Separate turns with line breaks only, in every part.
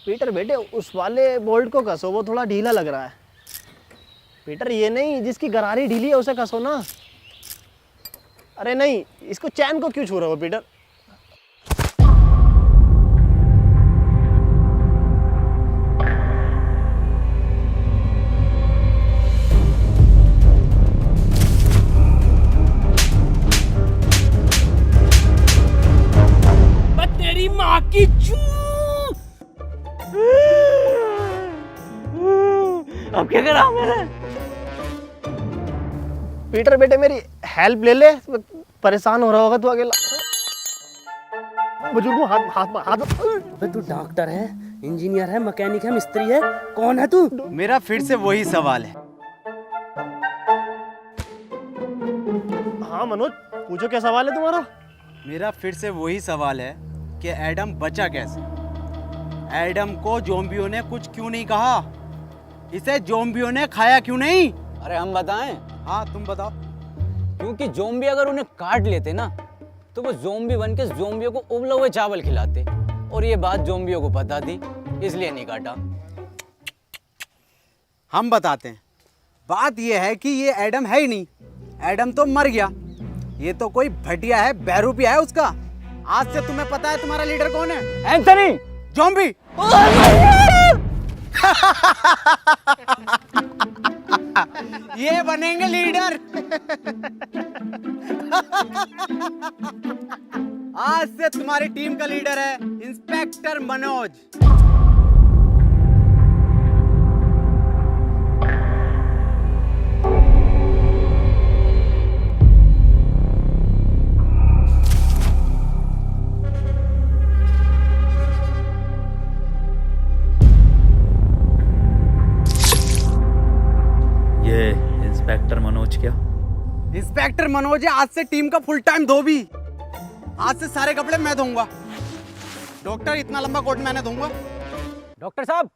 Peter बेटे उस वाले बोल्ट को कसो, वो थोड़ा ढीला लग रहा है। पीटर ये नहीं, जिसकी गरारी ढीली है उसे कसो ना। अरे नहीं, इसको चैन को क्यों छू रहे हो पीटर?
तेरी माँ की चू। अब क्या करा मैंने?
पीटर बेटे मेरी हेल्प ले ले, परेशान हो रहा होगा तू अकेला। बुजुर्ग हाथ हाथ हाथ।
अबे तू डॉक्टर है, इंजीनियर है, मैकेनिक है, मिस्त्री है, कौन है तू?
मेरा फिर से वही सवाल है।
हाँ मनोज, पूछो क्या सवाल है तुम्हारा?
मेरा फिर से वही सवाल है कि एडम बचा कैसे? एडम को ज़ॉम्बियों ने कुछ क्यों नहीं कहा? इसे ज़ॉम्बियों ने खाया क्यों नहीं?
अरे हम बताएं?
हाँ तुम बताओ।
क्योंकि ज़ॉम्बी अगर उन्हें काट लेते ना तो वो ज़ॉम्बी बन के ज़ॉम्बियों को उबले हुए चावल खिलाते, और ये बात ज़ॉम्बियों को पता थी, इसलिए नहीं काटा।
हम बताते हैं। बात यह है कि ये एडम है ही नहीं। एडम तो मर गया। ये तो कोई भटिया है, बहरूपिया है उसका। आज से तुम्हें पता है तुम्हारा लीडर कौन है?
एंथनी।
ज़ॉम्बी। ये बनेंगे लीडर। आज से तुम्हारी टीम का लीडर है इंस्पेक्टर मनोज।
ये इंस्पेक्टर मनोज क्या?
इंस्पेक्टर मनोज है आज से टीम का फुल टाइम धोबी। आज से सारे कपड़े मैं धोऊंगा। डॉक्टर इतना लंबा कोट मैंने धोऊंगा।
डॉक्टर साहब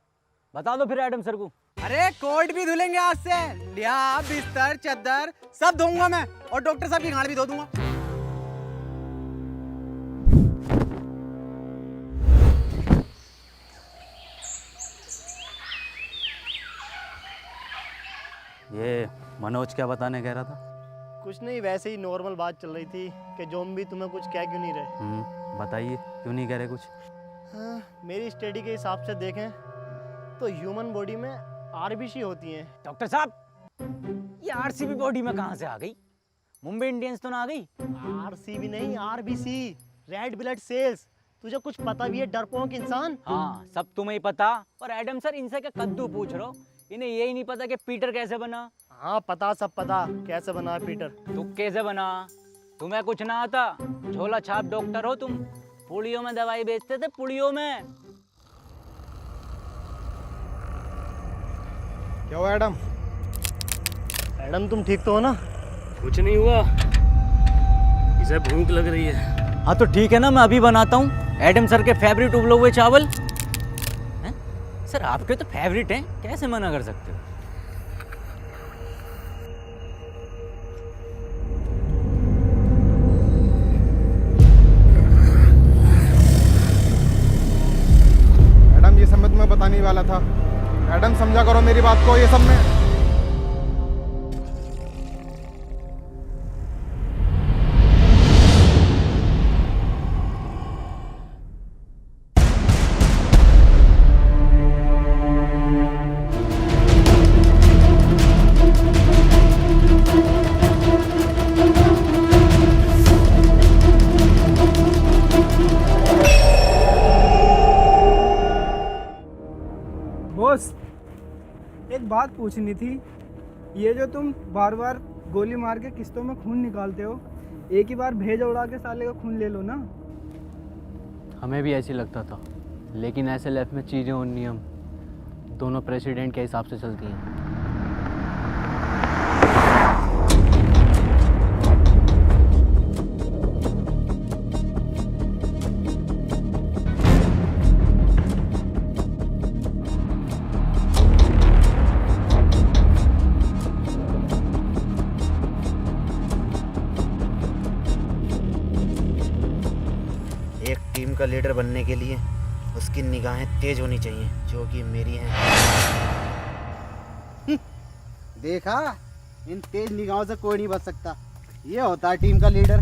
बता दो फिर एडम सर को।
अरे कोट भी धुलेंगे आज से। लिया बिस्तर चद्दर सब धोऊंगा मैं, और डॉक्टर साहब की गांड भी धो दूंगा।
ये मनोज क्या बताने कह रहा था?
कुछ नहीं, वैसे ही नॉर्मल बात चल रही थी कि ज़ॉम्बी तुम्हें कुछ कह क्यों नहीं रहे।
बताइए, क्यों नहीं कह रहे कुछ?
हाँ, मेरी स्टडी के हिसाब से देखें तो ह्यूमन बॉडी में आरबीसी होती हैं।
डॉक्टर साहब ये आरसीबी बॉडी में कहाँ से आ गई? मुंबई इंडियंस तो ना आ गई?
आरसीबी नहीं, आरबीसी, रेड ब्लड सेल्स। तुझे कुछ पता भी है डरपोक इंसान?
हाँ सब तुम्हें ही पता। और एडम सर इनसे क्या कद्दू पूछ रहे हो? इन्हें यही नहीं पता कि पीटर कैसे बना?
हाँ पता, सब पता कैसे बना है पीटर।
तू कैसे बना? तुम्हें कुछ ना आता? झोला छाप डॉक्टर हो तुम। पुड़ियों में दवाई बेचते थे, पुड़ियों में।
क्या हुआ एडम?
एडम तुम ठीक तो हो ना?
कुछ नहीं हुआ, इसे भूख लग रही है।
हाँ तो ठीक है ना, मैं अभी बनाता हूँ एडम सर के फेवरेट उबले हुए चावल। हैं? सर आपके तो फेवरेट हैं, कैसे मना कर सकते हो?
एडम ये सब मैं तुम्हें बताने ही वाला था। एडम समझा करो मेरी बात को, ये सब में
बॉस एक बात पूछनी थी। ये जो तुम बार बार गोली मार के किस्तों में खून निकालते हो, एक ही बार भेजा उड़ा के साले का खून ले लो ना।
हमें भी ऐसे लगता था, लेकिन ऐसे लाइफ में चीज़ें और नियम दोनों प्रेसिडेंट के हिसाब से चलती हैं।
एक टीम का लीडर बनने के लिए
उसकी निगाहें तेज होनी चाहिए, जो कि मेरी हैं। देखा, इन तेज निगाहों से कोई नहीं बच सकता। ये होता है टीम का लीडर।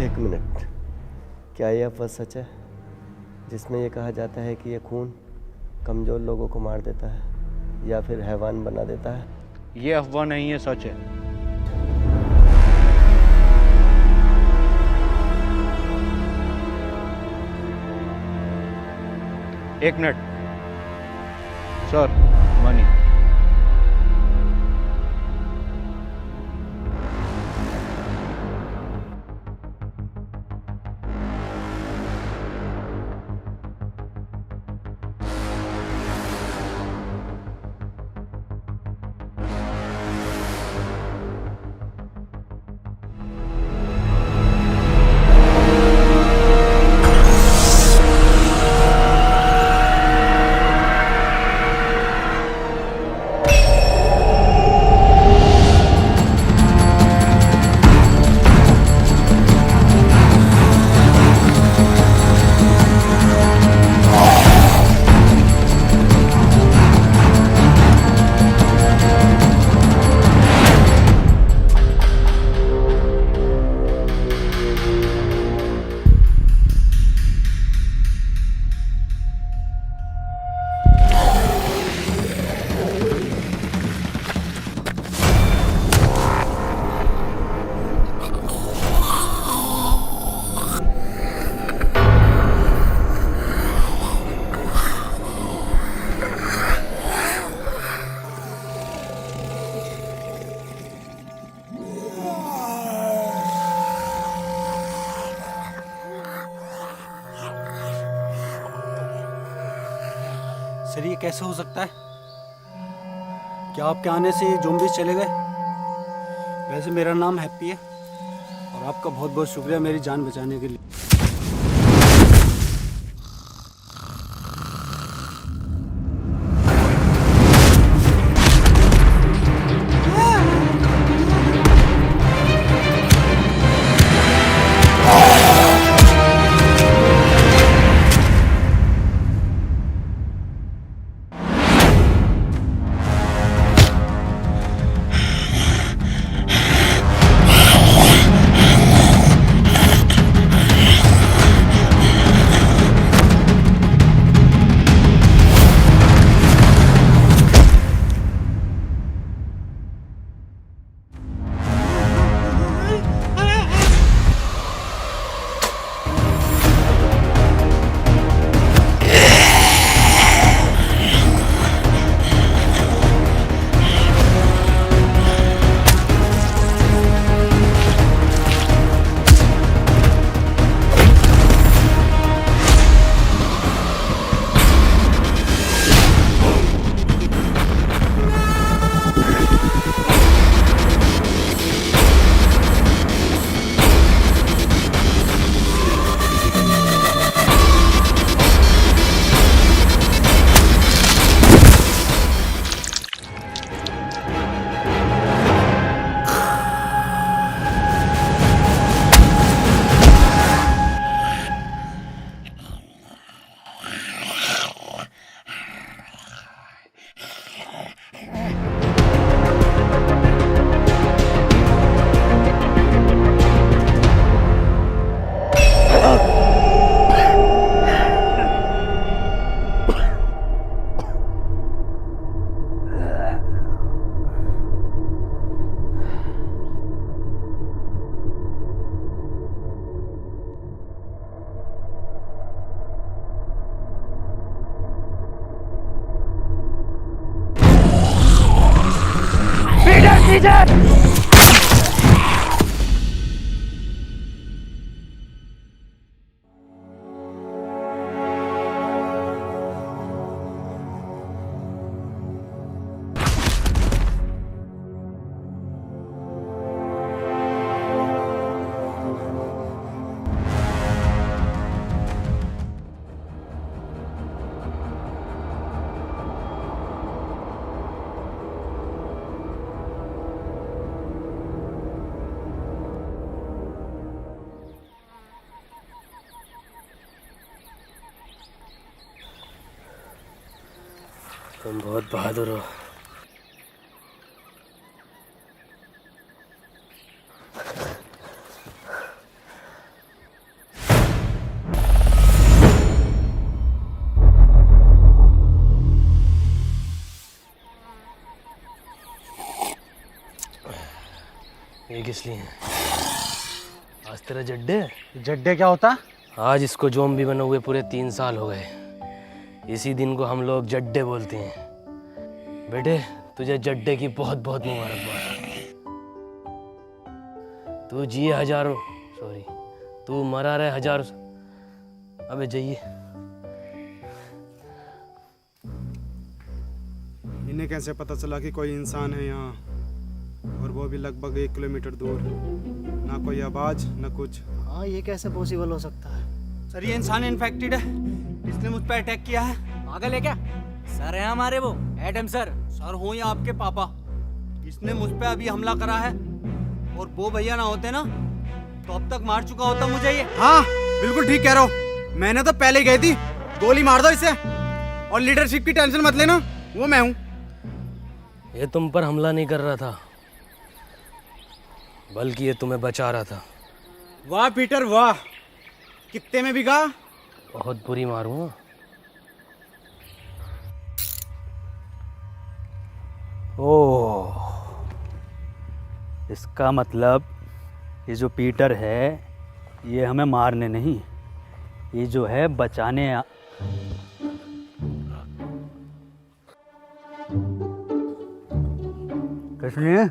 एक मिनट, क्या यह अफवाह सच है जिसमें यह कहा जाता है कि यह खून कमज़ोर लोगों को मार देता है या फिर हैवान बना देता है?
ये अफवाह नहीं है, सच है। एक मिनट सर, मनी।
सर, ये कैसे हो सकता है? क्या आपके आने से ज़ॉम्बीज़ चले गए? वैसे मेरा नाम हैप्पी है और आपका बहुत बहुत शुक्रिया मेरी जान बचाने के लिए।
तुम बहुत बहादुर हो। ये किस लिए है? आज तेरा जड्डे?
जड्डे क्या होता?
आज इसको ज़ॉम्बी बने हुए पूरे 3 साल हो गए। इसी दिन को हम लोग जड्डे बोलते हैं। बेटे तुझे जड्डे की बहुत बहुत मुबारकबाद। तू जिए हजारों, सॉरी तू मरा रहे हजारों। अबे जाइए।
इन्हें कैसे पता चला कि कोई इंसान है यहाँ, और वो भी लगभग 1 किलोमीटर दूर? ना कोई आवाज ना कुछ।
हाँ ये कैसे पॉसिबल हो सकता है?
सर ये इंसान इन्फेक्टेड है, इसने मुझ पर अटैक किया है।
पागल है क्या? सर है हमारे वो एडम सर।
सर हो या आपके पापा, इसने मुझ पे अभी हमला करा है, और वो भैया ना होते ना तो अब तक मार चुका होता मुझे ये।
हाँ बिल्कुल ठीक कह रहे हो, मैंने तो पहले ही गई थी। गोली मार दो इसे, और लीडरशिप की टेंशन मत लेना, वो मैं हूँ।
ये तुम पर हमला नहीं कर रहा था, बल्कि ये तुम्हें बचा रहा था।
वाह पीटर वाह, कितने में बिका?
बहुत बुरी मारूं।
ओह, इसका मतलब ये जो पीटर है ये हमें मारने नहीं, ये जो है बचाने किसने?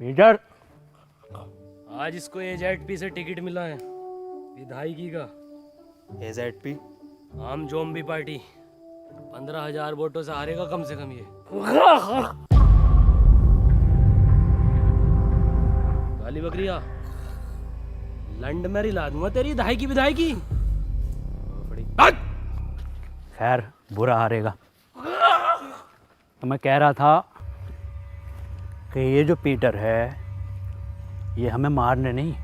पीटर, आज इसको AZP से टिकट मिला है विधायकी का।
AZP?
आम ज़ॉम्बी पार्टी 15,000 वोटों से हारेगा कम से कम ये। काली बकरिया, लंड में रिला दूंगा तेरी धाई की विधायकी।
खैर बुरा हारेगा। तो मैं कह रहा था कि ये जो पीटर है ये हमें मारने नहीं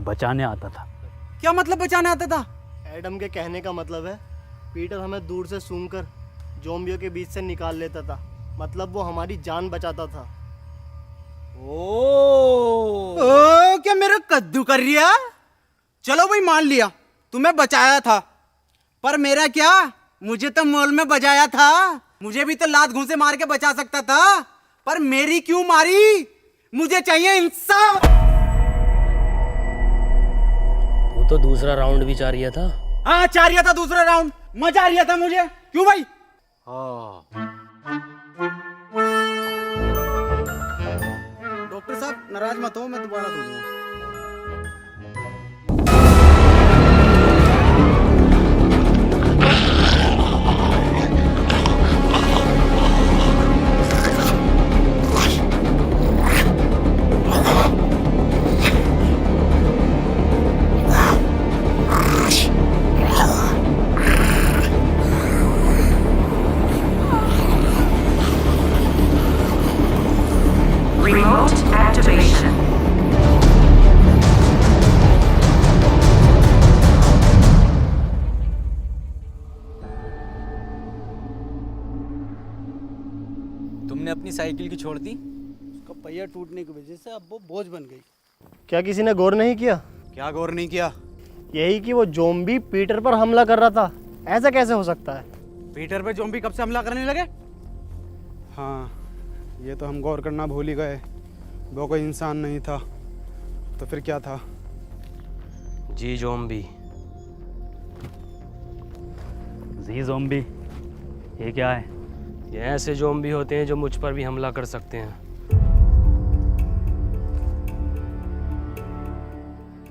बचाने आता था।
क्या मतलब बचाने आता था?
एडम के कहने का मतलब है पीटर हमें दूर से सूंघकर ज़ॉम्बियों के बीच से निकाल लेता था, मतलब वो हमारी जान बचाता था।
ओ क्या मेरा कद्दू कर रिया? चलो भाई मान लिया तुम्हें बचाया था, पर मेरा क्या, मुझे तो मॉल में बजाया था। मुझे भी तो लात घूंसे मार के बचा सकता था, पर मेरी क्यों मारी? मुझे चाहिए इंसाफ।
वो तो दूसरा राउंड भी चाह रहा था।
हाँ चाह रहा था दूसरा राउंड, मजा आ रहा था मुझे। क्यों भाई? डॉक्टर साहब नाराज मत हो, मैं दोबारा दे दूंगा।
Remote activation.
तुमने अपनी साइकिल की छोड़ दी?
उसका पहिया टूटने की वजह से अब वो बोझ बन गई।
क्या किसी ने गौर नहीं किया?
क्या गौर नहीं किया?
यही कि वो ज़ॉम्बी पीटर पर हमला कर रहा था। ऐसा कैसे हो सकता है?
पीटर पे ज़ॉम्बी कब से हमला करने लगे?
हाँ ये तो हम गौर करना भूल ही गए, वो कोई इंसान नहीं था तो फिर क्या था?
जी ज़ॉम्बी।
जी ज़ॉम्बी, ये क्या है?
ये ऐसे ज़ॉम्बी होते हैं जो मुझ पर भी हमला कर सकते हैं।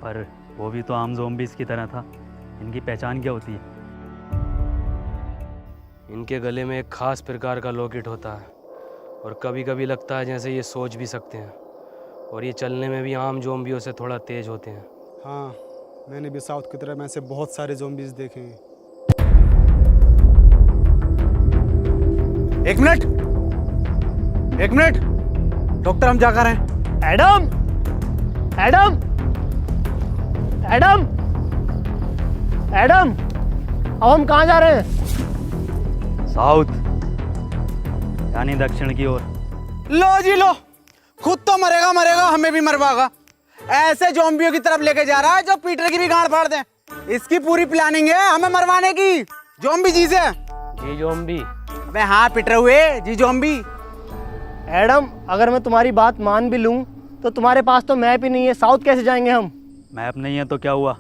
पर वो भी तो आम ज़ॉम्बीज़ की तरह था, इनकी पहचान क्या होती है?
इनके गले में एक खास प्रकार का लॉकेट होता है, और कभी कभी लगता है जैसे ये सोच भी सकते हैं, और ये चलने में भी आम ज़ॉम्बियों से थोड़ा तेज होते हैं।
हाँ मैंने भी साउथ की तरफ में ऐसे बहुत सारे ज़ॉम्बीज़ देखे हैं।
एक मिनट डॉक्टर, हम जाकर हैं।
एडम, एडम, एडम, एडम, अब हम कहाँ जा रहे हैं?
साउथ यानी दक्षिण की ओर।
लो जी लो, खुद तो मरेगा मरेगा, हमें भी मरवाएगा। ऐसे ज़ॉम्बियों की तरफ लेके जा रहा है जो पीटर की भी गांड फाड़ दे। इसकी पूरी प्लानिंग है हमें मरवाने की। ज़ॉम्बी जी से।
जी ज़ॉम्बी।
अबे हाँ पीटर हुए जी ज़ॉम्बी।
एडम, अगर मैं तुम्हारी बात मान भी लूँ तो तुम्हारे पास तो मैप ही नहीं है, साउथ कैसे जाएंगे हम?
मैप नहीं है तो क्या हुआ,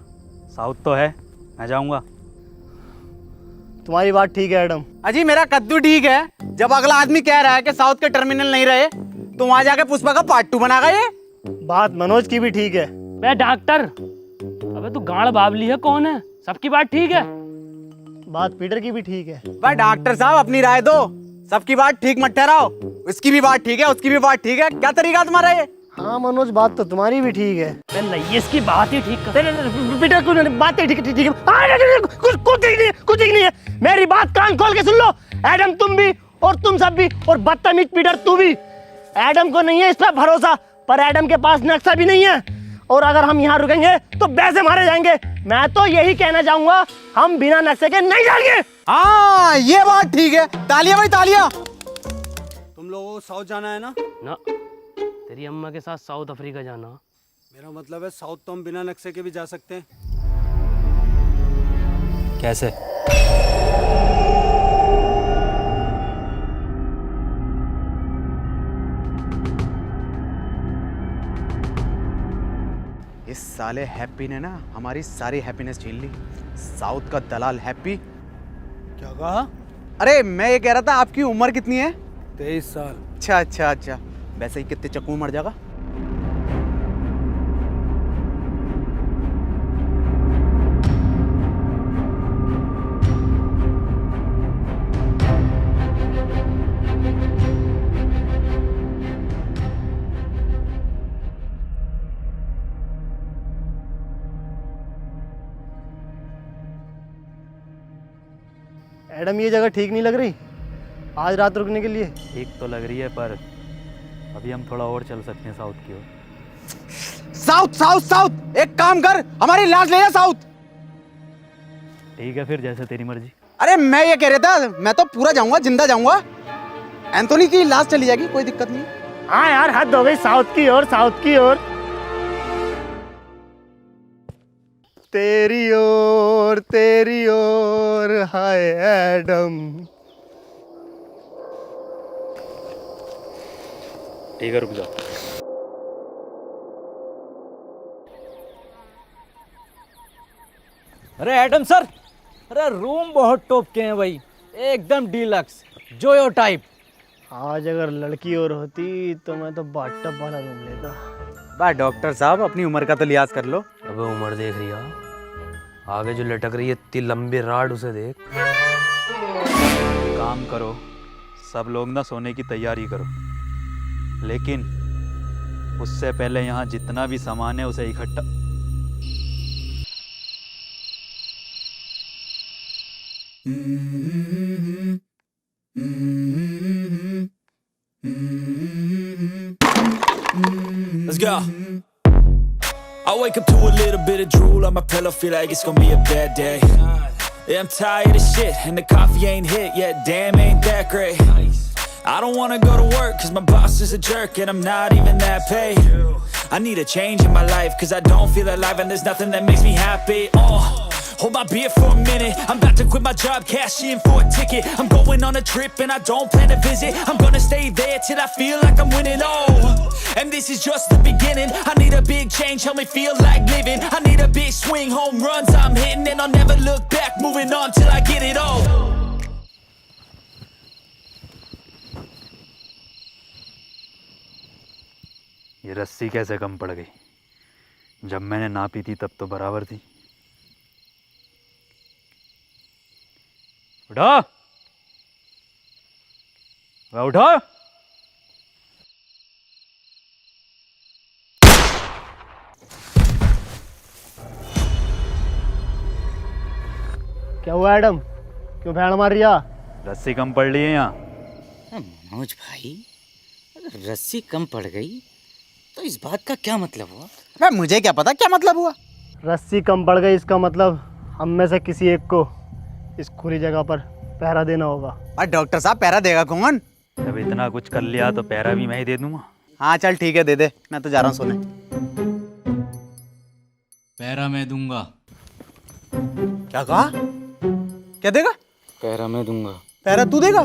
साउथ तो है, मैं जाऊंगा।
तुम्हारी बात ठीक है एडम।
अजी मेरा कद्दू ठीक है। जब अगला आदमी कह रहा है कि साउथ के टर्मिनल नहीं रहे तो वहां जाके पुष्पा का पार्ट 2 बनागा ये।
बात मनोज की भी ठीक है।
बे डॉक्टर, अबे तू गाड़ बाबली है, कौन है? सबकी बात ठीक है।
बात पीटर की भी ठीक है।
भाई डॉक्टर साहब अपनी राय दो, सबकी बात ठीक मत ठहराओ। इसकी भी बात ठीक है, उसकी भी बात ठीक है, क्या तरीका तुम्हारा ये?
हाँ मनोज, बात तो तुम्हारी भी ठीक है।
नहीं, इसकी बात ही ठीक कर।
पीटर बात ठीक है, ठीक है। कुछ ठीक नहीं है। मेरी बात कान खोल के सुन लो। एडम तुम भी और तुम सब भी, और बदतमीज पीटर तू भी। एडम को नहीं है इस पर भरोसा, पर एडम के पास नक्शा भी नहीं है, और अगर हम यहाँ रुकेंगे तो वैसे मारे जाएंगे। मैं तो यही कहना चाहूंगा, हम बिना नक्शे के नहीं जाएंगे।
हाँ ये बात ठीक है। तालियां भाई तालियां।
तुम लोगों को साउथ जाना है ना?
ना, तेरी अम्मा के साथ साउथ अफ्रीका जाना।
मेरा मतलब है साउथ तो हम बिना नक्शे के भी जा सकते हैं। कैसे?
इस साले हैप्पी ने ना हमारी सारी हैप्पीनेस छीन ली। साउथ का दलाल हैप्पी।
क्या कहा?
अरे मैं ये कह रहा था आपकी उम्र कितनी है?
23 साल।
अच्छा अच्छा अच्छा, वैसे ही कितने चक्कू मर जाएगा?
एडम, ये जगह ठीक नहीं लग रही आज रात रुकने के लिए।
ठीक तो लग रही है, पर अभी हम थोड़ा और चल सकते हैं साउथ की ओर।
साउथ साउथ साउथ, एक काम कर, हमारी लाश ले जा साउथ।
ठीक है फिर, जैसे तेरी मर्जी।
अरे मैं ये कह रहा था, मैं तो पूरा जाऊंगा, जिंदा जाऊंगा। एंथोनी की लाश चली जाएगी, कोई दिक्कत नहीं।
हाँ यार, हद हो गई, साउथ की ओर, साउथ की ओर। तेरी ओर हाय एडम।
ठीक है, रुक जाओ।
अरे एडम सर, अरे रूम बहुत टॉप के हैं भाई, एकदम डीलक्स, जोयो टाइप।
आज अगर लड़की और होती तो मैं तो बाथटब वाला रूम लेता।
बा डॉक्टर साहब अपनी उम्र का तो लिहाज कर लो।
अबे उम्र देख रही है, आगे जो लटक रही है इतनी लंबी राड, उसे देख।
काम करो, सब लोग ना सोने की तैयारी करो, लेकिन उससे पहले यहाँ जितना भी सामान है उसे इकट्ठा।
Let's go. I wake up to a little bit of drool on my pillow, feel like it's gonna be a bad day. Yeah, I'm tired of shit, and the coffee ain't hit yet, damn ain't that great. I don't wanna go to work, cause my boss is a jerk, and I'm not even that paid. I need a change in my life, cause I don't feel alive, and there's nothing that makes me happy. Hold my beer for a minute, I'm about to quit my job, cash in for a ticket. I'm going on a trip and I don't plan to visit, I'm gonna stay there till I feel like I'm winning, and this is just the beginning. I need a big change, help me feel like living. I need a big swing, home runs I'm hitting, and I'll never look back, moving on till I get it all.
ये रस्सी कैसे कम पड़ गई? जब मैंने ना P थी तब तो बराबर थी। उठो, उठो।
क्या हुआ एडम, क्यों भैंड मार रिया?
रस्सी कम पड़ रही है यहाँ।
मनोज भाई, अगर रस्सी कम पड़ गई तो इस बात का क्या मतलब हुआ?
मैं मुझे क्या पता क्या मतलब हुआ।
रस्सी कम पड़ गई, इसका मतलब हम में से किसी एक को इस खुली जगह पर पहरा देना होगा।
और डॉक्टर साहब पैरा देगा कौन?
जब इतना कुछ कर लिया तो पैरा भी मैं ही दे दूंगा।
हाँ चल ठीक है, दे दे, मैं तो जा रहा हूँ सोने।
पैरा मैं दूंगा।
क्या कहा? क्या देगा?
पैरा मैं दूंगा।
पैरा तू देगा?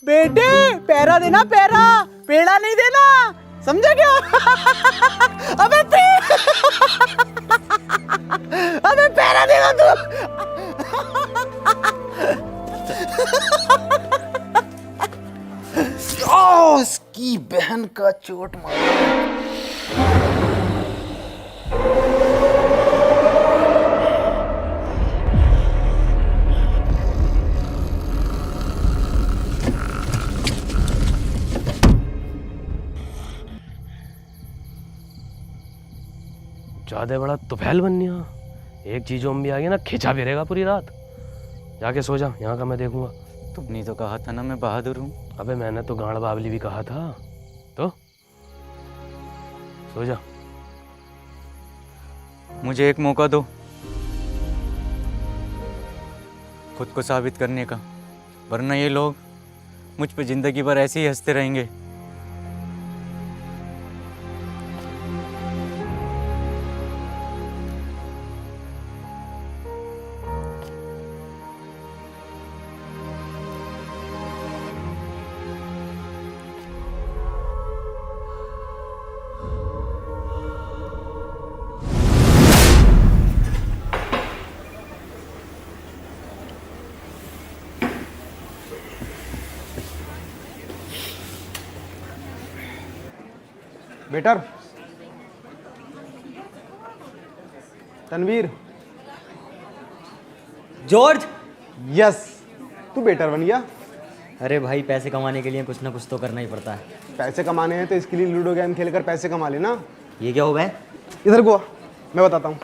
बेटे पैरा देना, पैरा, पेड़ा नहीं देना, समझा क्या? अबे अबे पैरा देगा तू। ओ इसकी बहन का चोट मारा।
ज्यादा बड़ा तुफैल बननिया। एक चीज ज़ॉम्बी आ गया ना, खिंचा फिरेगा पूरी रात। जाके सो जा, यहाँ का मैं देखूंगा।
तुमने तो कहा था ना मैं बहादुर हूँ।
अबे मैंने तो गांड बावली भी कहा था। तो सो जा।
मुझे एक मौका दो खुद को साबित करने का, वरना ये लोग मुझ पे जिंदगी भर ऐसे ही हंसते रहेंगे।
Better, Tanvir,
George.
यस, तू बेटर बन गया।
अरे भाई पैसे कमाने के लिए कुछ ना कुछ तो करना ही पड़ता है।
पैसे कमाने हैं तो इसके लिए लूडो गेम खेलकर पैसे कमा लेना।
ये क्या हो गया?
इधर को आ, मैं बताता हूँ।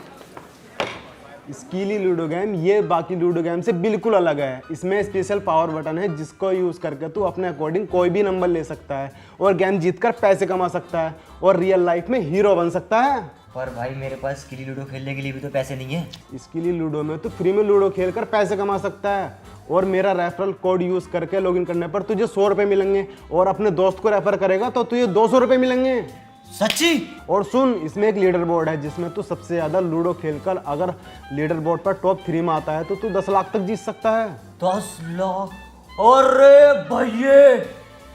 स्कीली लूडो गेम ये बाकी लूडो गेम से बिल्कुल अलग है। इसमें स्पेशल पावर बटन है जिसको यूज़ करके तू अपने अकॉर्डिंग कोई भी नंबर ले सकता है और गेम जीतकर पैसे कमा सकता है और रियल लाइफ में हीरो बन सकता है।
पर भाई मेरे पास स्कीली लूडो खेलने के लिए भी तो पैसे नहीं है।
स्कीली लूडो में तू फ्री में लूडो खेलकर पैसे कमा सकता है और मेरा रेफरल कोड यूज़ करके लॉगिन करने पर तुझे 100 रुपये मिलेंगे और अपने दोस्त को रेफर करेगा तो तुझे 200 रुपये मिलेंगे।
सच्ची?
और सुन, इसमें एक लीडर बोर्ड है जिसमें तू सबसे ज़्यादा लूडो खेलकर अगर लीडर बोर्ड पर टॉप 3 में आता है तो तू 10 लाख तक जीत सकता है।
10 लाख? अरे भैये,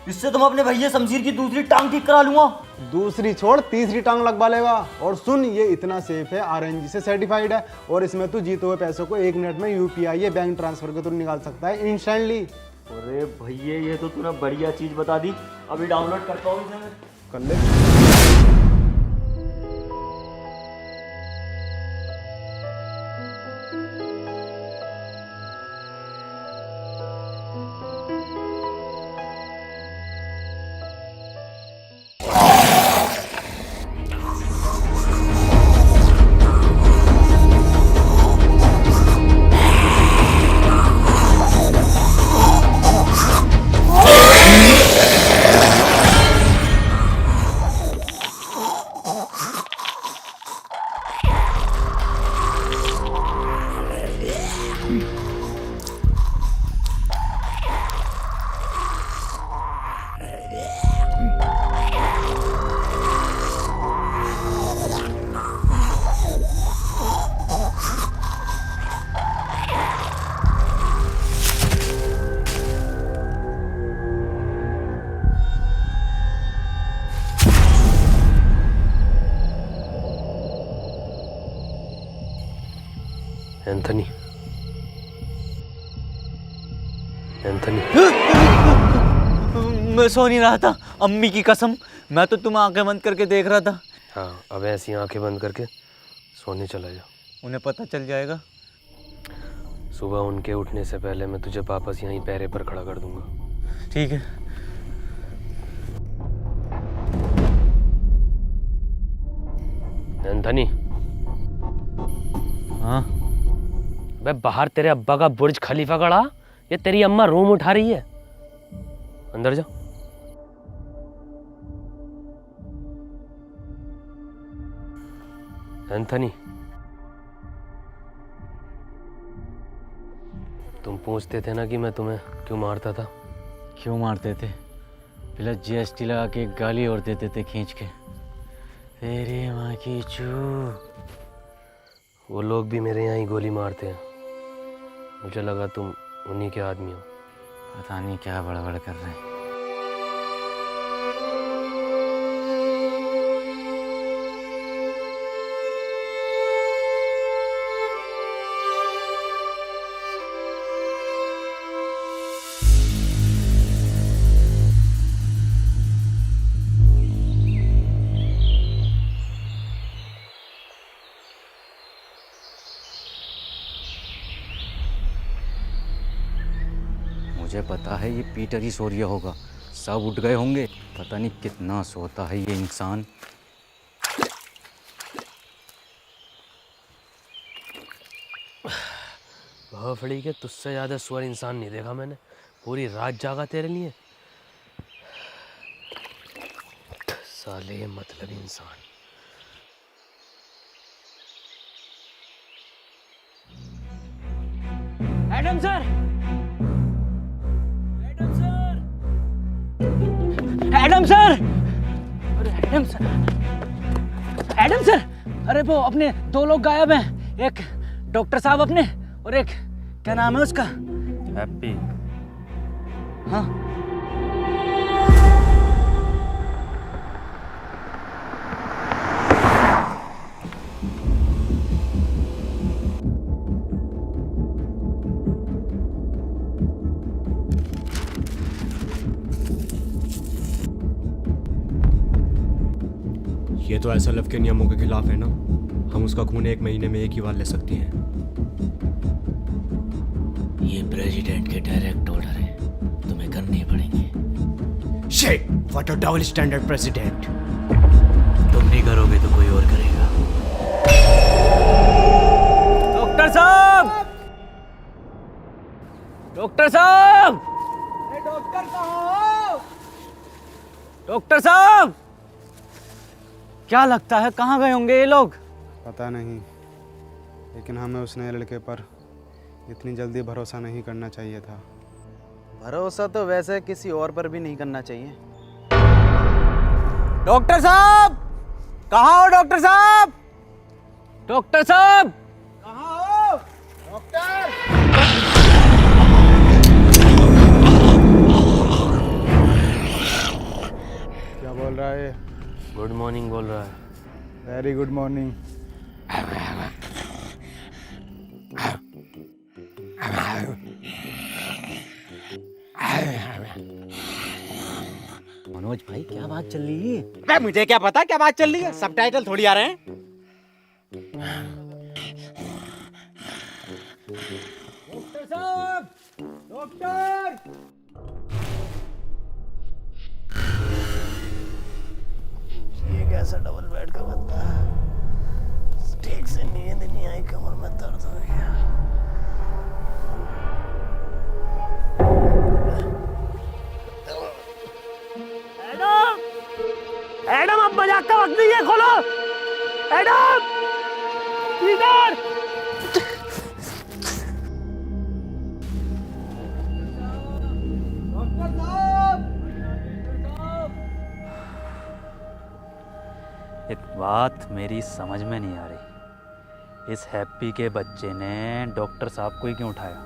इससे तुम अपने भैया शमशीर की दूसरी टांग ठीक करा लूंगा।
दूसरी छोड़, तीसरी टांग लगवा लेगा। और सुन, ये इतना सेफ है, RNG से सर्टिफाइड है और इसमें तू जीते हुए पैसों को 1 मिनट में UPI या बैंक ट्रांसफर के थ्रू निकाल सकता है इंस्टेंटली।
अरे भैया ये तो तूने बढ़िया चीज बता दी। अभी डाउनलोड करता हूँ इसे मैं।
कर ले।
एंथनी, एंथनी,
मैं सो नहीं रहा था, अम्मी की कसम, मैं तो तुम आंखें बंद करके देख रहा था।
हाँ, अब ऐसी आंखें बंद करके सोने चला जा।
उन्हें पता चल जाएगा।
सुबह उनके उठने से पहले मैं तुझे वापस यहीं पैरे पर खड़ा कर दूंगा।
ठीक है।
एंथनी।
हाँ?
बे बाहर तेरे अब्बा का बुर्ज खलीफा खड़ा, ये तेरी अम्मा रूम उठा रही है। अंदर जा। एंथनी, तुम पूछते थे ना कि मैं तुम्हें क्यों मारता था।
क्यों मारते थे? पहले जीएसटी लगा के एक गाली और देते थे खींच के, तेरी माँ की चू।
वो लोग भी मेरे यहाँ ही गोली मारते हैं। मुझे लगा तुम उन्हीं के आदमी हो।
पता नहीं क्या बड़बड़ कर रहे हैं। मुझे पता है ये पीटर ही सो रिया होगा, सब उठ गए होंगे। पता नहीं कितना सोता है ये इंसान।
भोफड़ी के तुझसे ज़्यादा स्वर इंसान नहीं देखा मैंने। पूरी रात जागा तेरे लिए। साले मतलब इंसान।
Adam sir! Adam sir! अरे एडम सर! Adam sir! अरे वो अपने 2 लोग गायब हैं। एक डॉक्टर साहब अपने, और एक क्या नाम है उसका?
हैप्पी।
हाँ।
ये तो एसएलएफ के नियमों के खिलाफ है ना। हम उसका खून 1 महीने में एक ही बार ले सकते हैं।
ये प्रेसिडेंट के डायरेक्ट ऑर्डर है, तुम्हें करने पड़ेंगे।
Shit, what a double standard president.
तुम नहीं करोगे तो कोई और करेगा।
डॉक्टर साहब! डॉक्टर साहब!
डॉक्टर कहाँ हो?
डॉक्टर साहब! क्या लगता है कहाँ गए होंगे ये लोग?
पता नहीं, लेकिन हमें उस नए लड़के पर इतनी जल्दी भरोसा नहीं करना चाहिए था।
भरोसा तो वैसे किसी और पर भी नहीं करना चाहिए।
डॉक्टर साहब! कहाँ हो डॉक्टर साहब? डॉक्टर साहब!
कहाँ हो? डॉक्टर!
क्या बोल रहा है?
गुड मॉर्निंग बोल रहा है।
Very good morning.
मनोज भाई क्या बात चल रही है?
अबे मुझे क्या पता क्या बात चल रही है, सबटाइटल थोड़ी आ रहे हैं।
डॉक्टर साहब! डॉक्टर!
ये कैसा डबल बेड का बंदा है? ठीक से नींद नहीं आई, कमर में दर्द हो गया।
एडम! एडम, अब मजाक का वक्त नहीं है, खोलो। एडम! पीटर!
डॉक्टर साहब!
एक बात मेरी समझ में नहीं आ रही, इस हैप्पी के बच्चे ने डॉक्टर साहब को ही क्यों उठाया?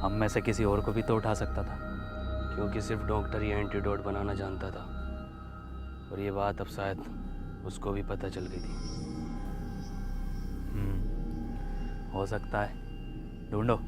हम में से किसी और को भी तो उठा सकता था।
क्योंकि सिर्फ डॉक्टर ही एंटीडोट बनाना जानता था, और ये बात अब शायद उसको भी पता चल गई थी।
हो सकता है, ढूंढो।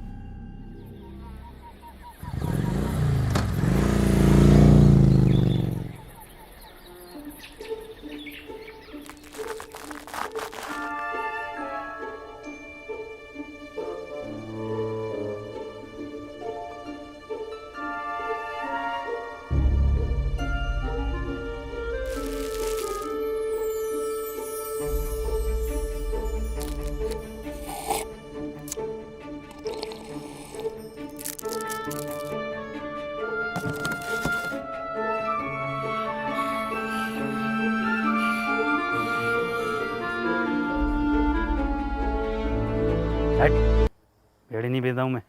भेड़ी नहीं भेजता हूँ मैं।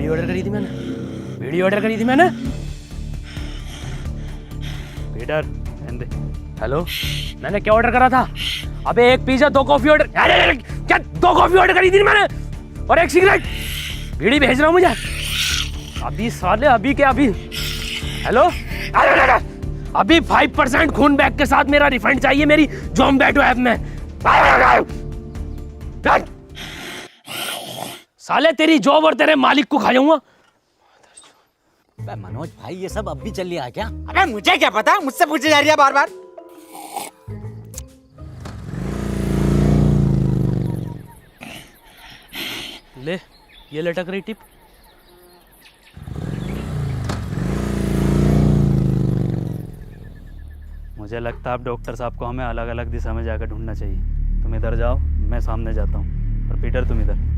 बीड़ी ऑर्डर करी थी मैंने, बीड़ी ऑर्डर करी थी मैंने।
पीटर दे।
हेलो, मैंने क्या ऑर्डर करा था? अबे एक पिज्जा, 2 कॉफी ऑर्डर, अरे क्या 2 कॉफी ऑर्डर करी थी मैंने और 1 सिगरेट। बीड़ी भेज रहा हूँ मुझे अभी साले, अभी क्या अभी? हेलो, अभी 5% खून बैग के साथ मेरा रिफंड चाहिए मेरी ज़ोमैटो ऐप में। साले तेरी जॉब और तेरे मालिक को खा जाऊंगा।
मनोज भाई ये सब अब भी चल रहा है क्या?
अबे मुझे क्या पता, मुझसे पूछे जा रही है बार बार।
ले ये लटक रही टिप।
मुझे लगता है अब डॉक्टर साहब को हमें अलग अलग दिशा में जाकर ढूंढना चाहिए। तुम इधर जाओ, मैं सामने जाता हूँ, और पीटर तुम इधर।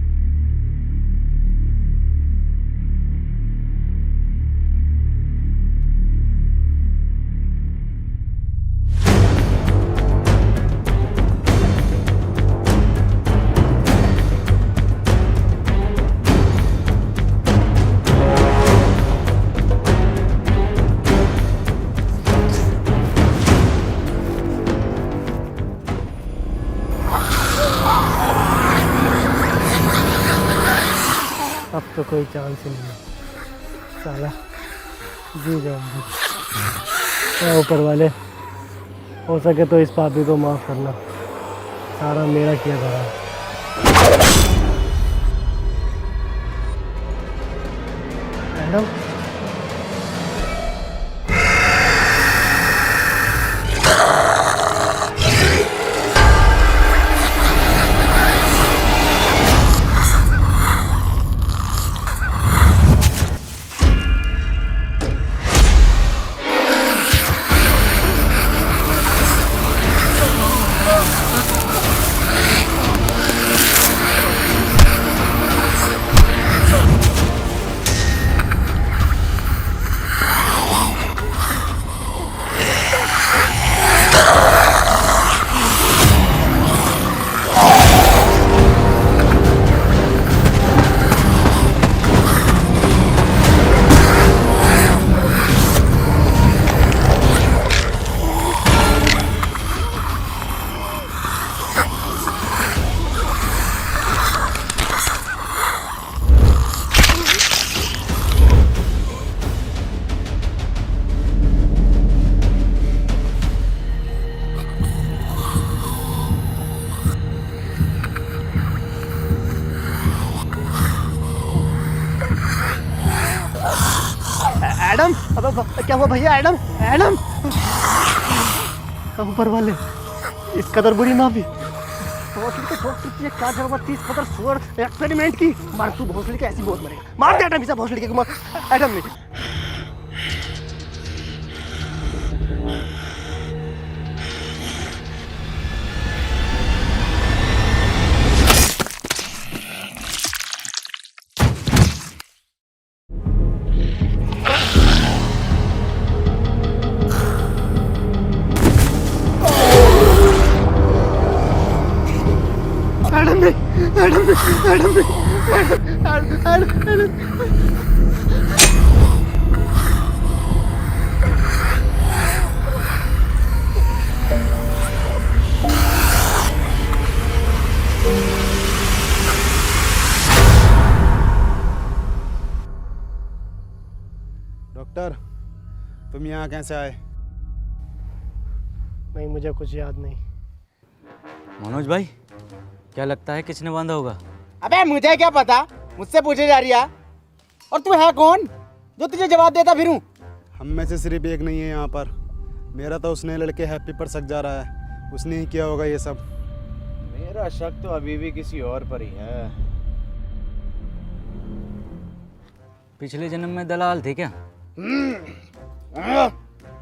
अब तो कोई चांस ही नहीं है साला, जी जाऊंगी। क्या ऊपर वाले, हो सके तो इस पापी को माफ़ करना, सारा मेरा किया धरा है। मैडम, एडम, अब क्या हुआ भैया? एडम, एडम, ऊपर वाले इस कदर बुरी ना भी भोसड़ी को ठोक सकती है। क्या जरूरत थी इस कदर सुअर एक्सपेरिमेंट की? मार तू भोसड़ी के, ऐसी बहुत मरेगा। मार दे एडम, इसे भोसड़ी के मार। एडम नहीं,
डॉक्टर, तुम यहाँ कैसे आए?
नहीं मुझे कुछ याद नहीं।
मनोज भाई क्या लगता है किसने बांधा होगा?
अबे मुझे क्या पता, मुझसे पूछे जा रही है। और तू है कौन जो तुझे जवाब देता फिरूं?
हम में से सिर्फ एक नहीं है यहाँ पर। मेरा तो उसने लड़के हैप्पी पर शक जा रहा है, उसने ही किया होगा ये सब।
मेरा शक तो अभी भी किसी और पर ही है।
पिछले जन्म में दलाल थे क्या?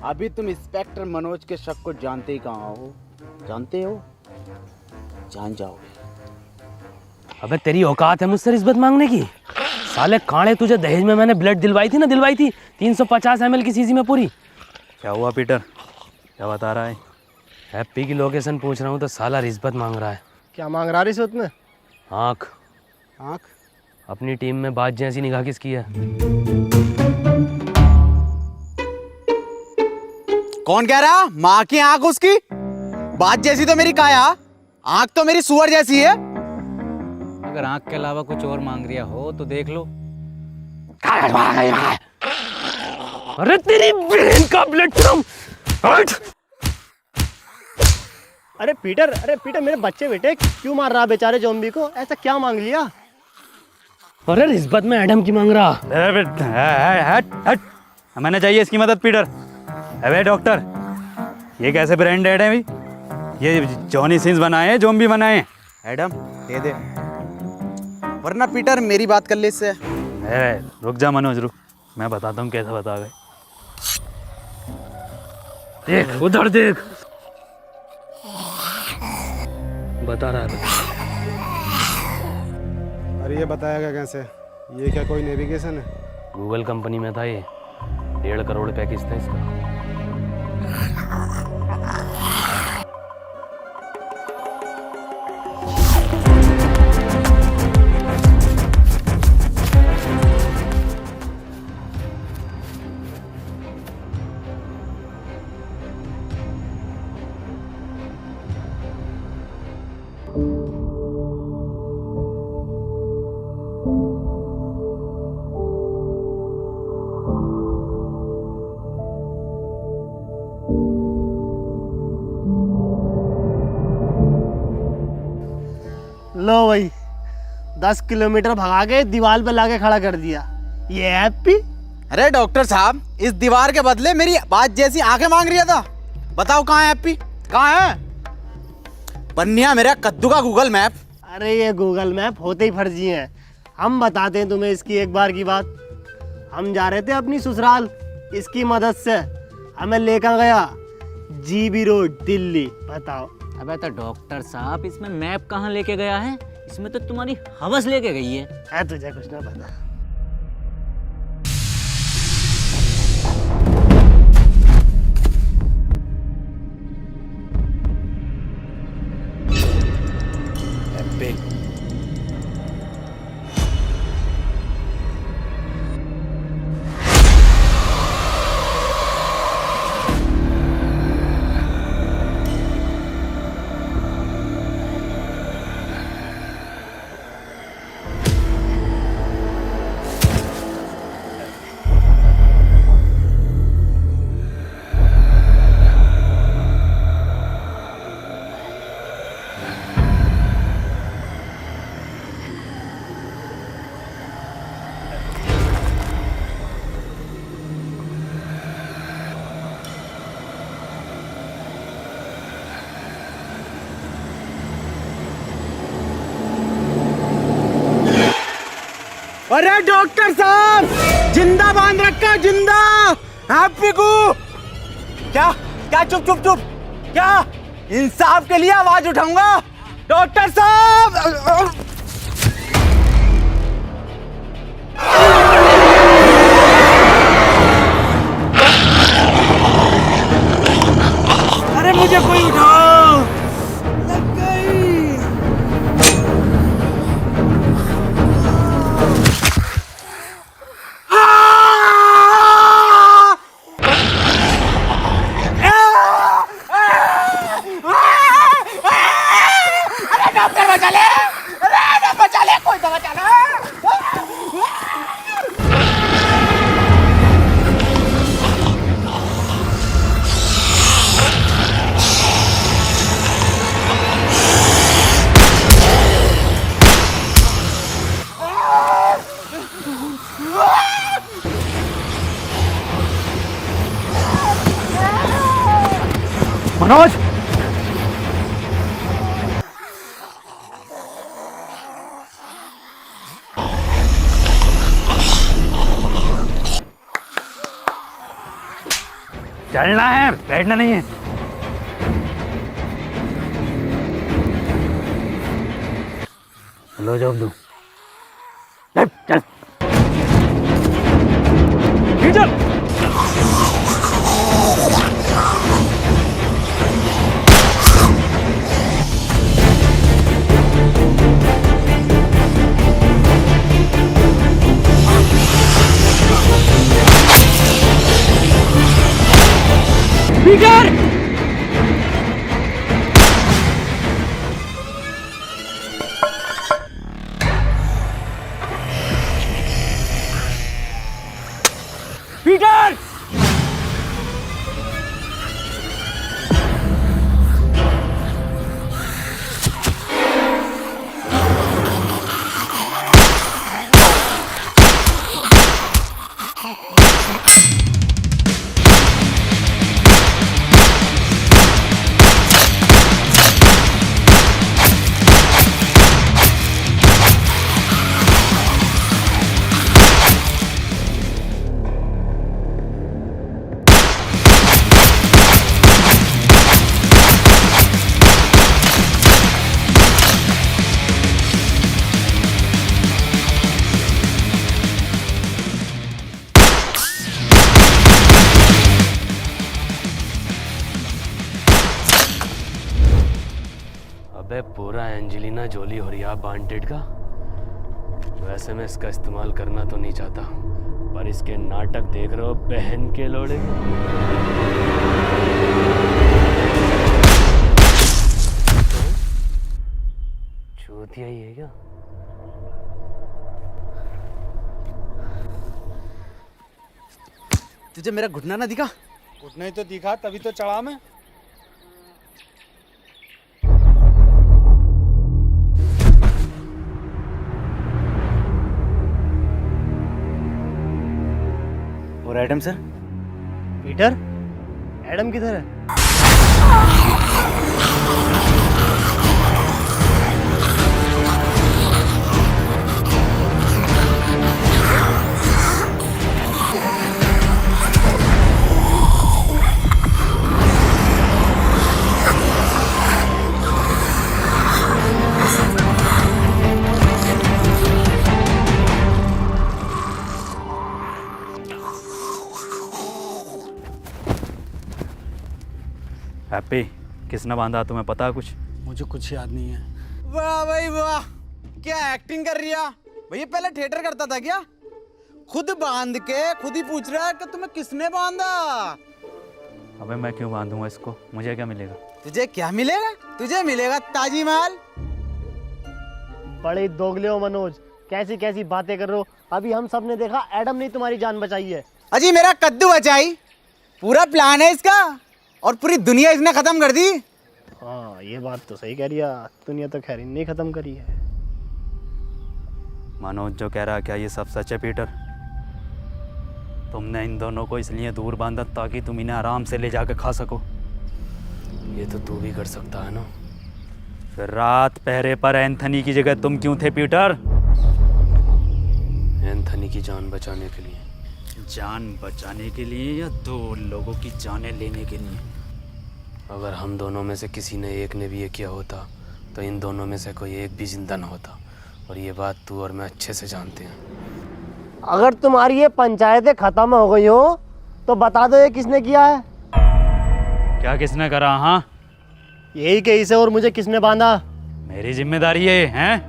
अभी तुम इंस्पेक्टर मनोज के शक को जानते ही कहाँ हो? जानते हो, जान जाओगे।
अबे तेरी औकात है मुझसे रिश्वत मांगने की? साले कांडे, तुझे दहेज में मैंने ब्लड दिलवाई थी 350 ml की सीसी में पूरी।
क्या हुआ पीटर, क्या बता रहा है?
हैप्पी की लोकेशन पूछ रहा हूँ तो साला रिश्वत मांग रहा है।
क्या मांग रहा रिश्वत में?
आँख।
आँख?
अपनी टीम में बात जैसी निगाह किसकी है?
कौन कह रहा? माँ की आंख उसकी, बात जैसी तो मेरी काया, आंख तो मेरी सुअर जैसी है।
अगर आंख के अलावा कुछ और मांग रिया हो तो देख लो।
अरे तेरी बहन का ब्लड हट!
अरे पीटर मेरे बच्चे बेटे क्यों मार रहा बेचारे ज़ॉम्बी को? ऐसा क्या मांग लिया?
अरे रिश्वत में एडम की मांग रहा।
हट। मैंने चाहिए इसकी मदद पीटर। अबे डॉक्टर, ये कैसे ब्रांड एड है भाई? ये जॉनी सिंस बनाए हैं, ज़ॉम्बी बनाए हैं।
एडम दे दे, वरना पीटर मेरी बात कर ले इससे।
रुक जा मनोज, रुक, मैं बताता हूँ कैसे बता गए।
देख उधर देख, बता रहा है।
अरे ये बताएगा कैसे? ये क्या कोई नेविगेशन है?
गूगल कंपनी में था ये, 1.5 करोड़ पैकेज था इसका।
लो भाई, 10 किलोमीटर भगा के दीवार पे लाके खड़ा कर दिया। ये हैप्पी?
अरे डॉक्टर साहब, इस दीवार के बदले मेरी बात जैसी आंखें मांग रहा था। बताओ कहाँ है हैप्पी, कहाँ है? बन्निया मेरा कद्दू का गूगल मैप।
अरे ये गूगल मैप होते ही फर्जी हैं। हम बताते हैं तुम्हें इसकी एक बार की बात। हम जा रहे थे अपनी ससुराल, इसकी मदद से हमें लेकर गया जीबी रोड दिल्ली। बताओ।
अबे तो डॉक्टर साहब, इसमें मैप कहाँ लेके गया है? इसमें तो तुम्हारी हवस लेके गई है।
तुझे कुछ ना पता।
अरे डॉक्टर साहब, जिंदा बांध रखा, जिंदा हैप्पी को। क्या क्या? चुप चुप चुप। क्या? इंसाफ के लिए आवाज उठाऊंगा डॉक्टर साहब। अरे मुझे कोई उठाओ, लग गई।
मनोज, चलना है, बैठना नहीं है। लो जॉब दो, चल चल।
पीटर! पीटर!
अबे पूरा एंजेलिना जोली हो रिया वांटेड का। वैसे मैं इसका इस्तेमाल करना तो नहीं चाहता, पर इसके नाटक देख रहे हो बहन के लोड़े। चूतिया ही है क्या?
तुझे मेरा घुटना ना दिखा?
घुटना ही तो दिखा, तभी तो चढ़ा मैं।
और एडम सर?
पीटर, एडम किधर है?
हैप्पी, किसने बांधा तुम्हें पता है कुछ?
मुझे कुछ याद नहीं है।
वाह भाई वाह, क्या एक्टिंग कर रिया भैया। पहले थिएटर करता था क्या? खुद बांध के खुद ही पूछ रहा है कि तुम्हें किसने बांधा।
अबे मैं क्यों बांधूंगा इसको? मुझे क्या मिलेगा?
तुझे क्या मिलेगा? तुझे मिलेगा ताजी माल।
बड़े दोगले हो मनोज, कैसी कैसी बातें कर रहे हो। अभी हम सब ने देखा एडम ने तुम्हारी जान बचाई है।
अजी मेरा कद्दू बचाई, पूरा प्लान है इसका, और पूरी दुनिया इसने खत्म कर दी।
हाँ ये बात तो सही कह रिया, दुनिया तो खैर नहीं खत्म करी है।
मनोज जो कह रहा है, क्या ये सब सच है पीटर? तुमने इन दोनों को इसलिए दूर बांधा ताकि तुम इन्हें आराम से ले जाकर खा सको।
ये तो तू भी कर सकता है ना।
फिर रात पहरे पर एंथनी की जगह तुम क्यों थे पीटर?
एंथनी की जान बचाने के लिए।
जान बचाने के लिए या दो लोगों की जानें लेने के लिए?
अगर हम दोनों में से किसी ने एक ने भी ये किया होता तो इन दोनों में से कोई एक भी जिंदा ना होता, और ये बात तू और मैं अच्छे से जानते हैं।
अगर तुम्हारी ये पंचायतें खत्म हो गई हो तो बता दो ये किसने किया है।
क्या किसने करा? हाँ
यही केस है। और मुझे किसने बांधा?
मेरी जिम्मेदारी है, हैं?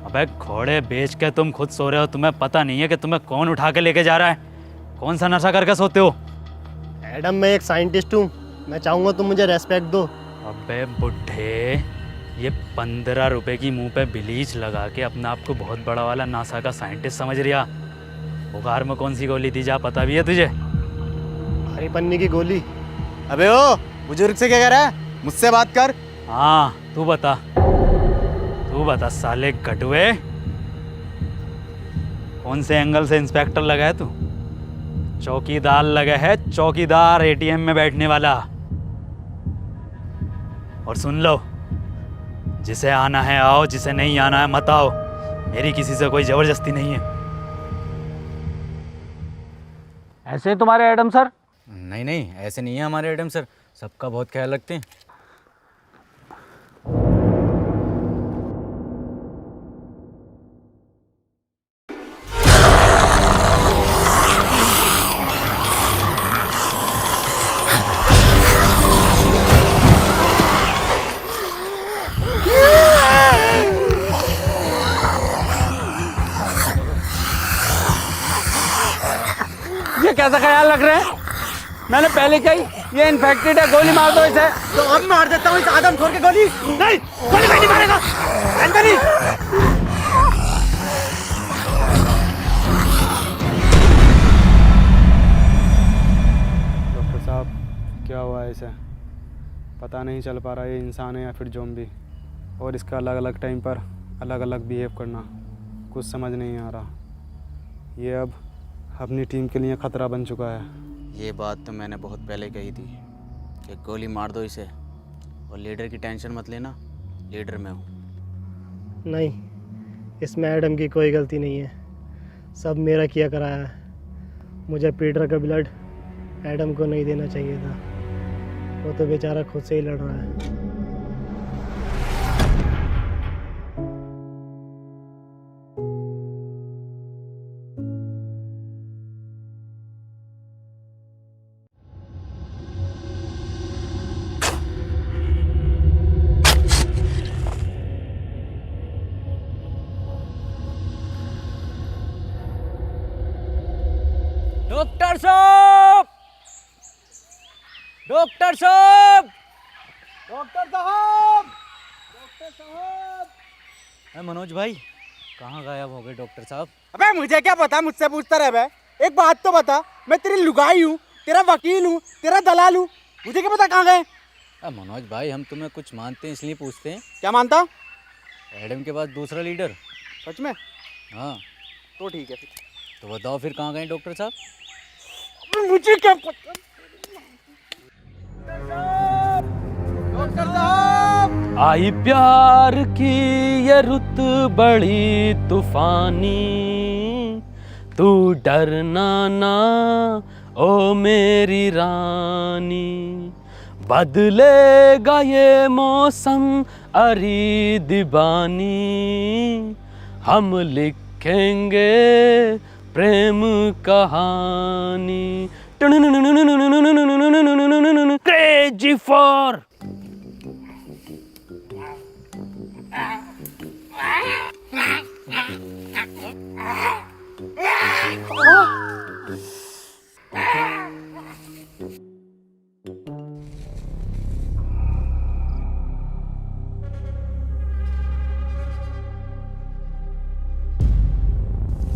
अबे घोड़े बेच के तुम खुद सो रहे हो, तुम्हें पता नहीं है कि तुम्हें कौन उठा के लेके जा रहा है? कौन सा नशा करके सोते हो?
एडम मैं एक साइंटिस्ट हूँ, मैं चाहूँगा तुम मुझे रेस्पेक्ट दो।
अबे बुढ़े, ये 15 रुपए की मुंह पे ब्लीच लगा के अपने आप को बहुत बड़ा वाला नासा का साइंटिस्ट समझ रिया। बुखार में कौन सी गोली दी जा पता भी है तुझे?
हरी पन्नी की गोली।
अबे ओ बुजुर्ग से क्या कह रहा है? मुझसे बात कर।
हाँ तू बता, तू बता साले गटुए, कौन से एंगल से इंस्पेक्टर लगा है तू? चौकीदार लगा है, चौकीदार एटीएम में बैठने वाला। और सुन लो, जिसे आना है आओ, जिसे नहीं आना है मत आओ। मेरी किसी से कोई जबरदस्ती नहीं है।
ऐसे ही तुम्हारे एडम सर?
नहीं नहीं, ऐसे नहीं है हमारे एडम सर, सबका बहुत ख्याल रखते हैं। ये कैसा ख्याल रख रहे हैं? मैंने पहले क्या ही
ये इन्फेक्टेड है, गोली मार दो इसे।
तो अब मार देता हूँ इस आदमखोर के गोली। नहीं, गोली नहीं मारेगा। अंदर ही।
डॉक्टर साहब, क्या हुआ है इसे? पता नहीं चल पा रहा ये इंसान है या फिर ज़ॉम्बी, और इसका अलग अलग टाइम पर अलग अलग बिहेव करना कुछ समझ नहीं आ रहा। ये अब अपनी टीम के लिए ख़तरा बन चुका है।
ये बात तो मैंने बहुत पहले कही थी कि गोली मार दो इसे, और लीडर की टेंशन मत लेना, लीडर मैं हूँ।
नहीं, इसमें एडम की कोई गलती नहीं है, सब मेरा किया कराया है। मुझे पीटर का ब्लड एडम को नहीं देना चाहिए था, वो तो बेचारा खुद से ही लड़ रहा है।
डॉक्टर साहब, डॉक्टर साहब,
डॉक्टर साहब, डॉक्टर साहब।
मनोज भाई, कहाँ गायब हो गए डॉक्टर साहब?
अबे मुझे क्या पता, मुझसे पूछता रहे बे। एक बात तो बता, मैं तेरी लुगाई हूँ, तेरा वकील हूँ, तेरा दलाल हूँ, मुझे क्या पता कहाँ गए?
मनोज भाई, हम तुम्हें कुछ मानते हैं इसलिए पूछते हैं।
क्या मानता?
एडम के पास दूसरा लीडर।
सच में?
हाँ।
तो ठीक है फिर।
तो बताओ फिर कहाँ गए डॉक्टर साहब?
मुझे क्या पता। डॉक्टर साहब,
आई प्यार की ये रुत बड़ी तूफानी, तू डरना ना ओ मेरी रानी, बदलेगा ये मौसम अरी दीवानी, हम लिखेंगे प्रेम कहानी, क्रेजी फॉर।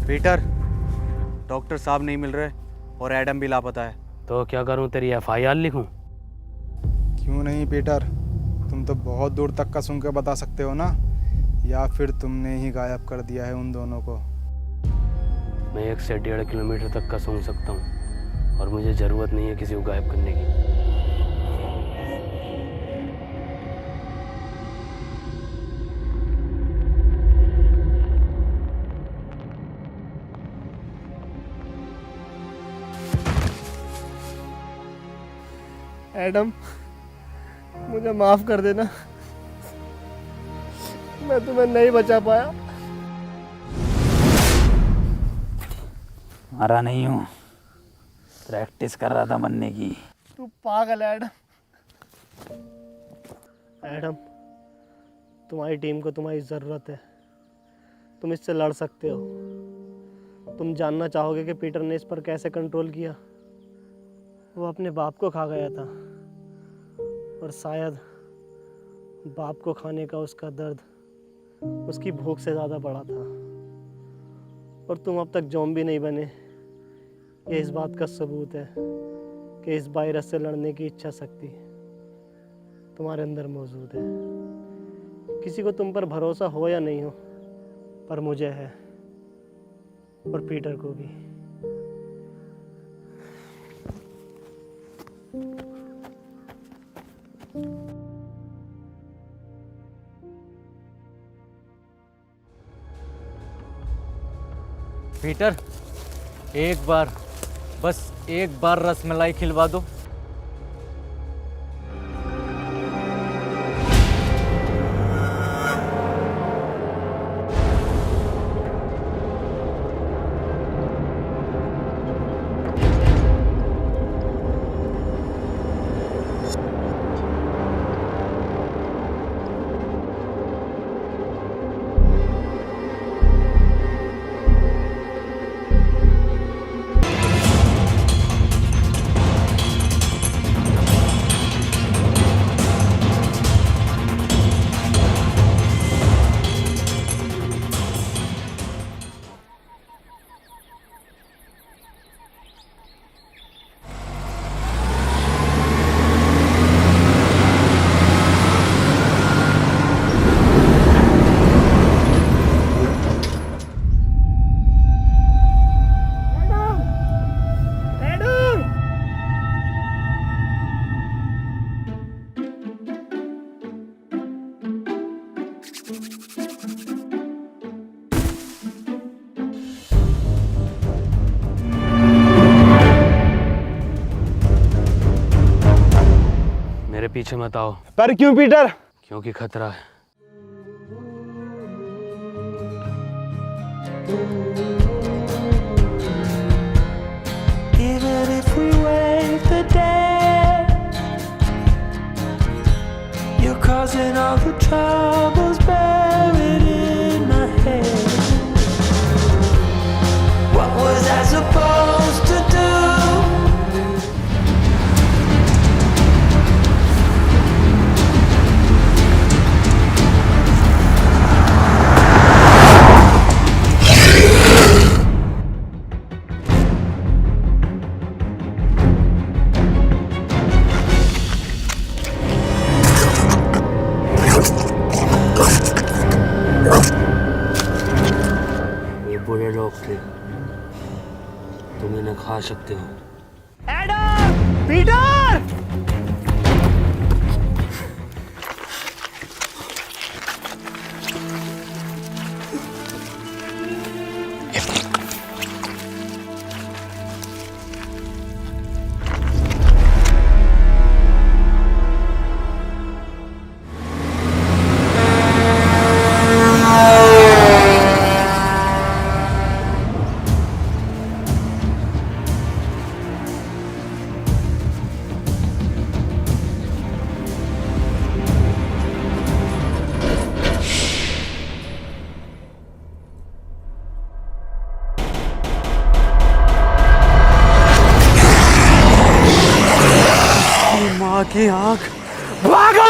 पीटर, डॉक्टर साहब नहीं मिल रहे और एडम भी लापता है।
तो क्या करूं, तेरी FIR लिखूं?
क्यों नहीं पीटर, तुम तो बहुत दूर तक का सुन के बता सकते हो ना, या फिर तुमने ही गायब कर दिया है उन दोनों को?
मैं 1 से 1.5 किलोमीटर तक का सुन सकता हूँ, और मुझे ज़रूरत नहीं है किसी को गायब करने की।
एडम, मुझे माफ कर देना, मैं तुम्हें नहीं बचा पाया।
मरा नहीं हूँ, प्रैक्टिस कर रहा था मरने की।
तू पागल है एडम। एडम, तुम्हारी टीम को तुम्हारी ज़रूरत है, तुम इससे लड़ सकते हो। तुम जानना चाहोगे कि पीटर ने इस पर कैसे कंट्रोल किया। वो अपने बाप को खा गया था, और शायद बाप को खाने का उसका दर्द उसकी भूख से ज़्यादा बड़ा था। और तुम अब तक ज़ॉम्बी नहीं बने, ये इस बात का सबूत है कि इस वायरस से लड़ने की इच्छा शक्ति तुम्हारे अंदर मौजूद है। किसी को तुम पर भरोसा हो या नहीं हो, पर मुझे है, और पीटर को भी।
पीटर, एक बार, बस एक बार रसमलाई खिलवा दो।
पीछे मत आओ।
पर क्यों पीटर?
क्योंकि खतरा है।
Even if we wave the dead, you're causing all the troubles buried in my head. What was I supposed to do?
बुरे लोग थे, तुम इन्हें खा सकते हो।
एडम! पीटर!
माँ की आँख।
भागो!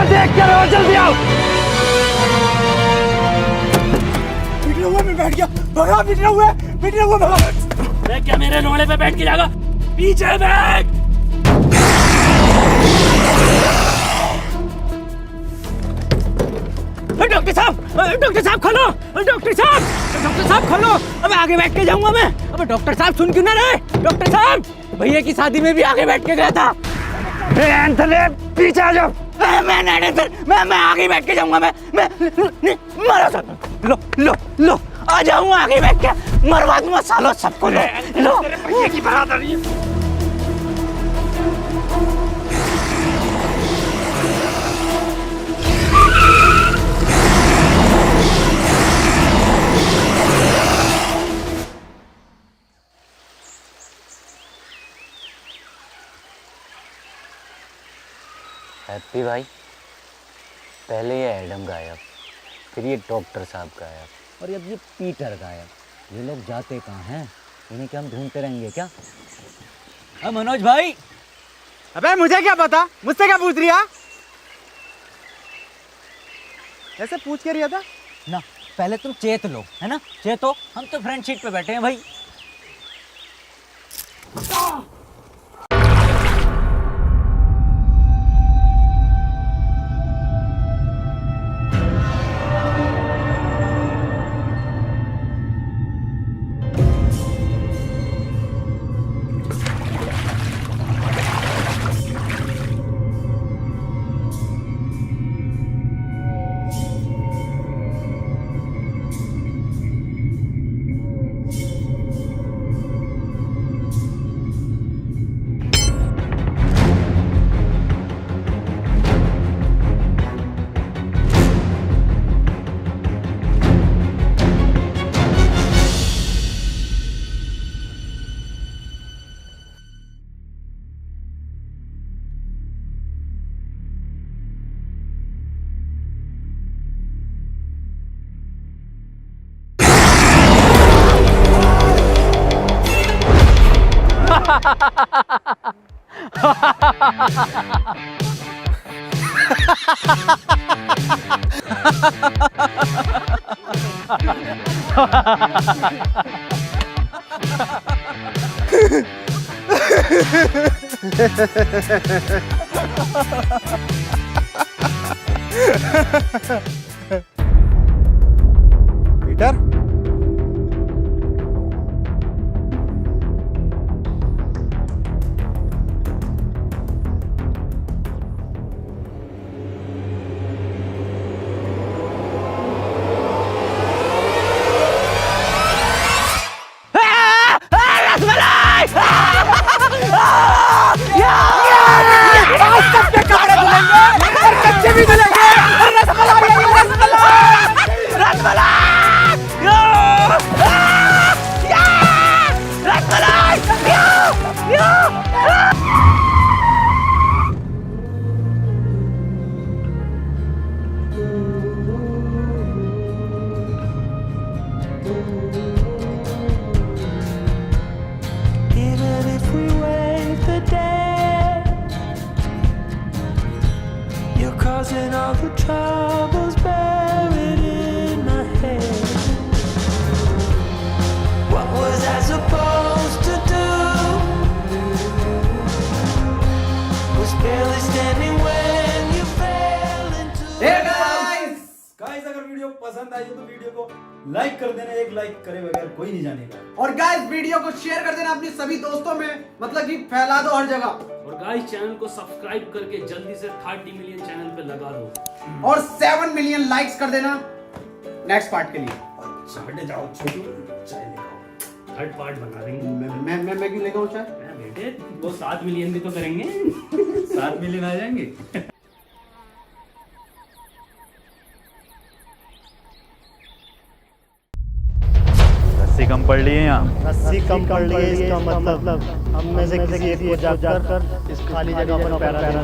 देख क्या रहो, जल्दी आओ।
पिटना हुआ मैं बैठ गया, भगा पिटना हुआ भगा।
मैं क्या मेरे लोड़े पे बैठ के जाएगा? पीछे बैठ।
डॉक्टर साहब खोलो, डॉक्टर साहब खोलो। अब आगे बैठ के जाऊंगा मैं। अब डॉक्टर साहब सुन क्यों ना रहे? डॉक्टर साहब, भैया की शादी में भी आगे बैठ के गया था।
एंथनी, पीछे आ जाओ।
मैं नहीं, फिर मैं आगे बैठ के जाऊंगा। मैं मरो सब। लो आ जाऊंगा आगे बैठ के, मरवा दूंगा सालों सबको। लो
भैया की बरादरी है।
हैप्पी भाई, पहले ये एडम गायब, फिर ये डॉक्टर साहब गायब, और अब ये पीटर गायब। ये लोग जाते कहाँ हैं? इन्हें क्या हम ढूंढते रहेंगे क्या?
मनोज भाई।
अबे मुझे क्या पता, मुझसे क्या पूछ रिया? ऐसे पूछ के रिया था
ना, पहले तुम चेत लो, है ना? चेतो, हम तो फ्रंट सीट पे बैठे हैं भाई।
Peter,
causing all the troubles buried in my head. What was I supposed to do? Was barely standing when you fell into
guys अगर वीडियो पसंद आई हो तो वीडियो को लाइक कर देना, एक लाइक करे बगैर कोई नहीं जानेगा।
और गाइस वीडियो को शेयर कर देना अपने सभी दोस्तों में, मतलब कि फैला दो हर जगह।
और गाइस चैनल को सब्सक्राइब करके जल्दी से 30 मिलियन चैनल पे लगा दो
और 7 मिलियन लाइक्स कर देना नेक्स्ट पार्ट के लिए।
अच्छा बेटे जाओ छोटू चाय लेकर आओ।
थर्ड पार्ट बना देंगे।
मैं क्यों लेकर आऊं चाय?
बेटे वो 7 मिलियन भी तो करेंगे।
7 मिलियन आ जाएंगे।
रस्सी कम पड़ रही है यहाँ।
रस्सी कम पड़ रही है इसका मतलब हम में से किसी एक को जाकर इस खाली जगह पर पैरा देना।